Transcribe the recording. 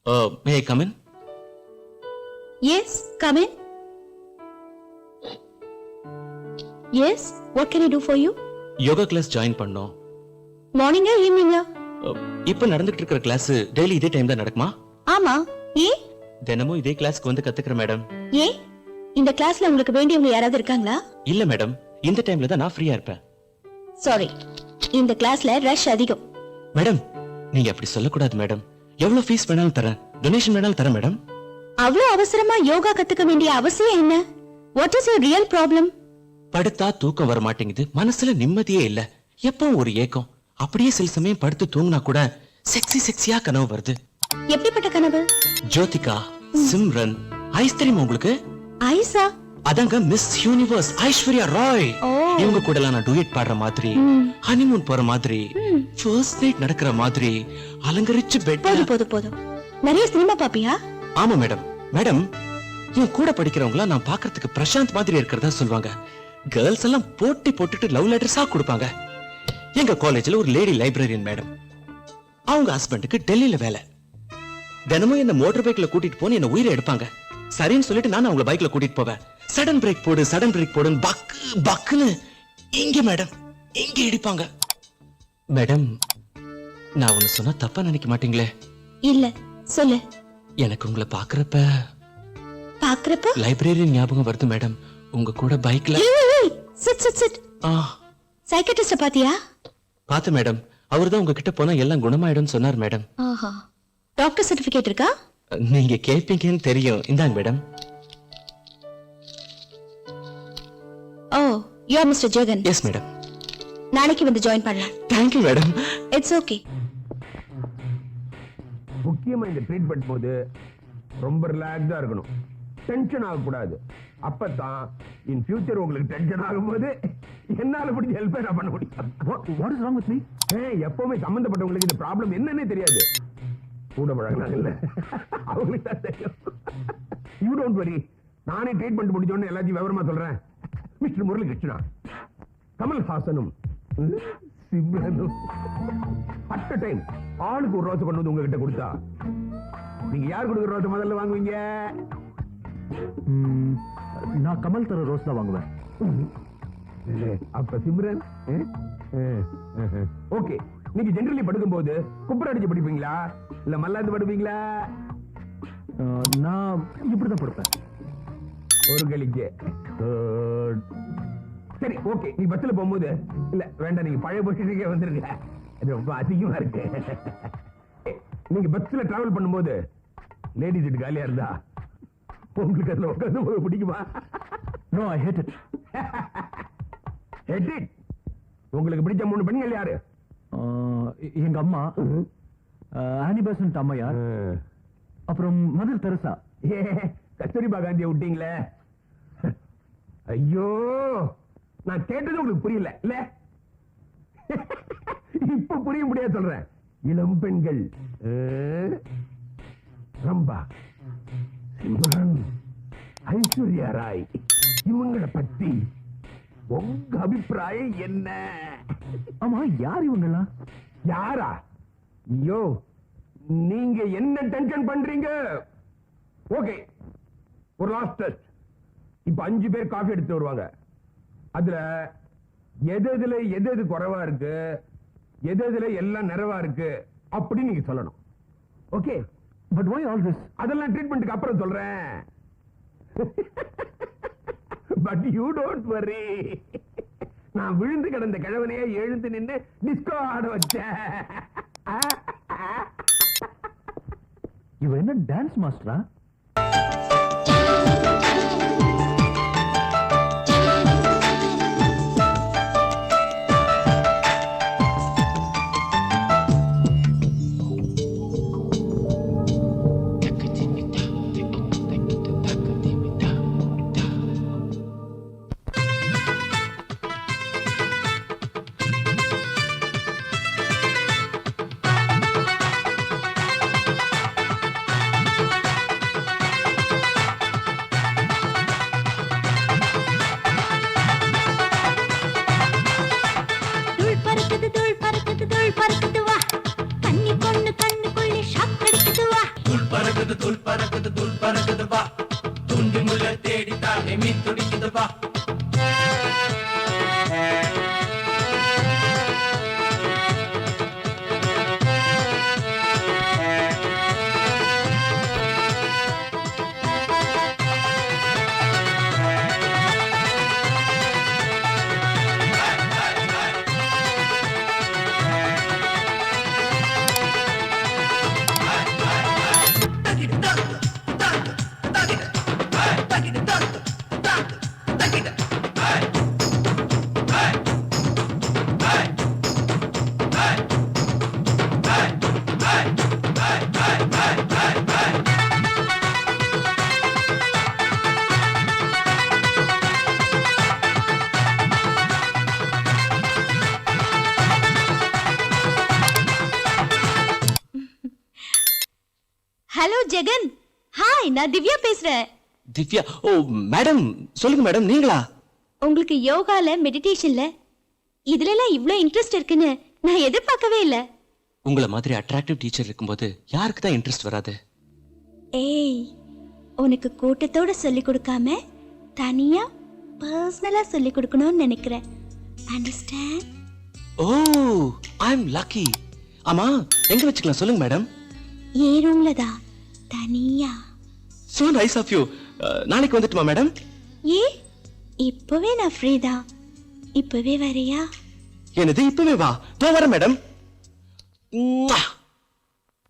May I come in? Yes, come in. Yes, what can I do for you? Yoga class join பண்ணோம். Morning or evening? இப்ப நடந்துட்டு இருக்கிற class daily இதே time தான் நடக்குமா? ஆமா. ஏ? தினமும் இதே கிளாஸ்க்கு வந்து கத்துக்கிற மேடம். ஏ? இந்த கிளாஸ்ல உங்களுக்கு வேண்டியவங்க யாராவது இருக்காங்களா? இல்ல மேடம், இந்த டைம்ல தான் நான் ஃப்ரீயா இருப்பேன். சாரி, இந்த கிளாஸ்ல ரஷ் அதிகம். மேடம், நீங்க அப்படி சொல்லக்கூடாது மேடம். எவ்வளவு ஃபீஸ் வேணாலும் தரேன், டொனேஷன் வேணாலும் தரேன் மேடம். அவ்வளவு அவசரமா யோகா கத்துக்க வேண்டிய அவசியம் என்ன? What is your real problem? படுத்தா தூக்கம் வர மாட்டேங்குது, மனசுல நிம்மதியே இல்ல, எப்பவும் ஒரு ஏக்கம். அப்படியே சில சமயம் படுத்து தூங்கினா கூட செக்ஸியா கனவு வருது. எப்படிப்பட்ட கனவு? ஜோதிகா, சிம்ரன், ஐஸ் தெரியுமா உங்களுக்கு? ஐஸா? அதாங்க மிஸ் யூனிவர்ஸ் ஐஸ்வர்யா ராய். இவங்க கூட நான் டூயட் பாடுற மாதிரி, ஹனிமூன் போற மாதிரி, ஃபர்ஸ்ட் நைட் நடக்கிற மாதிரி, அலங்கரிச்சு பெட். போதும். நிறைய சினிமா பாப்பியா? ஆமா மேடம். மேடம், என் கூட படிக்கிறவங்கள நான் பாக்குறதுக்கு பிரசாந்த் மாதிரி இருக்கிறதா சொல்லுவாங்க. கேர்ள்ஸ் எல்லாம் போட்டி போட்டுட்டு லவ் லெட்டர்ஸா கொடுப்பாங்க. எங்க காலேஜ்ல ஒரு லேடி லைப்ரரியன் மேடம், அவங்க ஹஸ்பண்டுக்கு டெல்லியில வேலை. தினமும் என்ன மோட்டார் பைக்ல கூட்டிட்டு போன்னு என்ன உயிரை எடுப்பாங்க. சரின்னு சொல்லிட்டு நான் அவங்கள பைக்ல கூட்டிட்டு போவேன். சடன் பிரேக் போடு பக்குன்னு இங்க மேடம் இங்க இடிப்பாங்க. மேடம், நான் ஒண்ணு சொன்னா தப்பா நினைக்க மாட்டீங்களே? இல்ல, சொல்லு. எனக்கு உங்களை பாக்குறப்ப லைப்ரரியன் ஞாபகம் வருது மேடம். உங்க கூட பைக்ல. சிட். சைக்கியாட்ரிஸ்ட பாத்தியா? பாத்து மேடம். அவர்தான் உங்ககிட்ட போனா எல்லாம் குணமாயிடும் சொன்னார் மேடம். டாக்டர் சர்டிபிகேட் இருக்கா? நீங்க கேட்பீங்கன்னு தெரியும். இந்தாங்க மேடம். ஓ, you are Mr Jagan. Yes madam. நாளைக்கு வந்து ஜாயின் பண்ணலாம். Thank you madam. It's okay. முக்கியமா இந்த ட்ரீட்மெண்ட் போது ரொம்ப ரிலாக்ஸா இருக்கணும், டென்ஷன் ஆகக்கூடாது. அப்பதான் இன் ஃபியூச்சர் உங்களுக்கு டென்ஷன் ஆகும்போது என்னால முடிஞ்ச ஹெல்ப் நான் பண்ண முடியும். What is wrong with me? எப்பவுமே சம்பந்தப்பட்டவங்களுக்கு இந்த ப்ராப்ளம் என்னன்னே தெரியாது. கூட பழகினாங்க இல்ல, அவங்களுக்கு தான் தெரியும். யூ டோன்ட் வரி, நானே ட்ரீட்மெண்ட் முடிஞ்சோன்னு எல்லாத்தையும் விவரமா சொல்றேன். மிஸ்டர் முரளி கிருஷ்ணா, கமல்ஹாசனும் சிம்ரனும் அட் டைம் ஆளுக்கு ஒரு ரோஸ் கொண்டு வந்து உங்ககிட்ட கொடுத்தா நீங்க யார் கொடுக்குற ரோஸ் முதல்ல வாங்குவீங்க? நான் கமல் தர ரோஸ் தான் வாங்குவேன். அப்ப சிம்ரன் ஓகே. நீங்க ஜெனரலி படுக்கும் போது குப்புற அடிச்சு படிப்பீங்களா இல்ல மல்லாந்து படுப்பீங்களா? நான் இப்படிதான் படுப்பேன். ஒரு கலிக்கு. சரி ஓகே. நீ பஸ்ல போகும்போது இல்ல வேண்டாம், நீங்க பழைய பொசிஷனுக்கே வந்துருங்க, ரொம்ப அதிகமா இருக்கு. நீங்க பஸ்ல டிராவல் பண்ணும்போது லேடி சீட் காலியா இருந்தா உங்களுக்கு அதுல உட்கார்ந்து பிடிக்குமா? No, I hate it. Hate it? உங்களுக்கு பிடிச்ச 3 பெண்கள் யாரு? எங்க அம்மா, ஆனி பெசன்ட் அம்மையார், அப்புறம் மதர் தெரசா. கஸ்தூரிபா காந்தியை விட்டீங்களே. ஐயோ, நான் கேட்டது உங்களுக்கு புரியல இல்ல? இப்ப புரிய முடியாது சொல்றேன். இளம் பெண்கள் ரம்பா, சிம்ரன், ஐஸ்வர்யா ராய், இவங்களை பத்தி உங்க அபிப்பிராயம் என்ன? ஆமா, யார் இவங்களா? யாரா? ஐயோ, நீங்க என்ன டென்ஷன் பண்றீங்க? ஓகே, ஒரு லாஸ்ட் டெஸ்ட். இப்ப 5 பேர் காஃபி எடுத்து வருவாங்க. அதுல எது குறைவா இருக்கு, எது எல்லாம் நிறைவா இருக்கு அப்படி நீங்க சொல்லணும். Okay, but why all this? அதெல்லாம் ட்ரீட்மெண்ட்டுக்கு அப்புறம் சொல்றேன். But you don't worry. நான் விழுந்து கிடந்த கிழவனையே எழுந்து நின்று டிஸ்கோ ஆட வச்சேன். இவ என்ன டான்ஸ் மாஸ்டரா? ஹலோ ஜெகன். ஹாய், நான் திவ்யா பேசுறேன். திவ்யா, ஓ மேடம், சொல்லுங்க மேடம், நீங்களா? உங்களுக்கு யோகால மெடிடேஷன்ல இதுல எல்லாம் இவ்ளோ இன்ட்ரெஸ்ட் இருக்குன்னு நான் எதிர்பார்க்கவே இல்ல. உங்கள மாதிரி அட்ராக்டிவ் டீச்சர் இருக்கும்போது யாருக்கு தான் இன்ட்ரெஸ்ட் வராது? ஏய், உனக்கு கூட்டத்தோட சொல்லி கொடுக்காம தனியா பர்சனலா சொல்லி கொடுக்கணும்னு நினைக்கிறேன். அண்டர்ஸ்டாண்ட்? ஓ, ஐ அம் லக்கி. ஆமா, எங்க வச்சுக்கலாம் சொல்லுங்க மேடம். ஏன் ரூம்ல தான் தனியா. So nice of you. நாளைக்கு வந்துட்டுமா மேடம்? ஏ, இப்பவே நான் ஃப்ரீ தான். இப்பவே வரியா? என்னது இப்பவே வா? தோ வரேன் மேடம்.